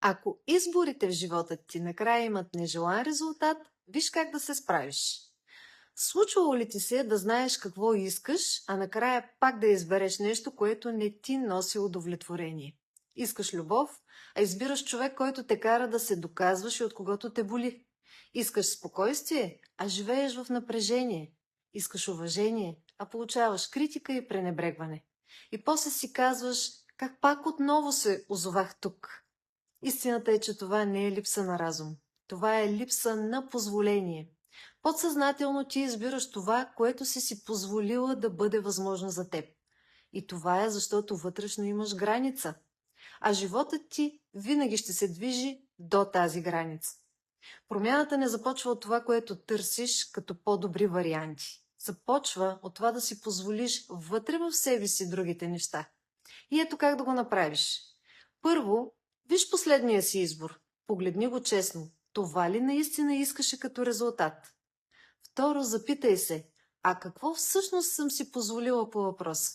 Ако изборите в живота ти накрая имат нежелан резултат, виж как да се справиш. Случвало ли ти се да знаеш какво искаш, а накрая пак да избереш нещо, което не ти носи удовлетворение? Искаш любов, а избираш човек, който те кара да се доказваш и от когото те боли. Искаш спокойствие, а живееш в напрежение. Искаш уважение, а получаваш критика и пренебрегване. И после си казваш, как пак отново се озовах тук. Истината е, че това не е липса на разум. Това е липса на позволение. Подсъзнателно ти избираш това, което си позволила да бъде възможно за теб. И това е, защото вътрешно имаш граница. А животът ти винаги ще се движи до тази граница. Промяната не започва от това, което търсиш като по-добри варианти. Започва от това да си позволиш вътре в себе си другите неща. И ето как да го направиш. Първо, виж последния си избор. Погледни го честно. Това ли наистина искаше като резултат? Второ, запитай се, а какво всъщност съм си позволила по въпроса?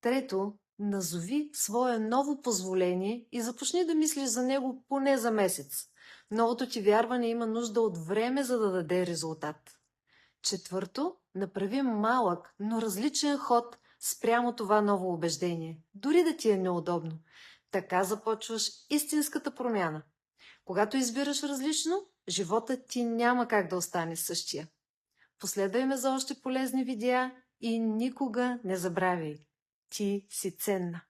Трето, назови свое ново позволение и започни да мислиш за него поне за месец. Новото ти вярване има нужда от време, за да даде резултат. Четвърто, направи малък, но различен ход спрямо това ново убеждение, дори да ти е неудобно. Така започваш истинската промяна. Когато избираш различно, животът ти няма как да остане същия. Последвай ме за още полезни видеа и никога не забравяй. Ти си ценна.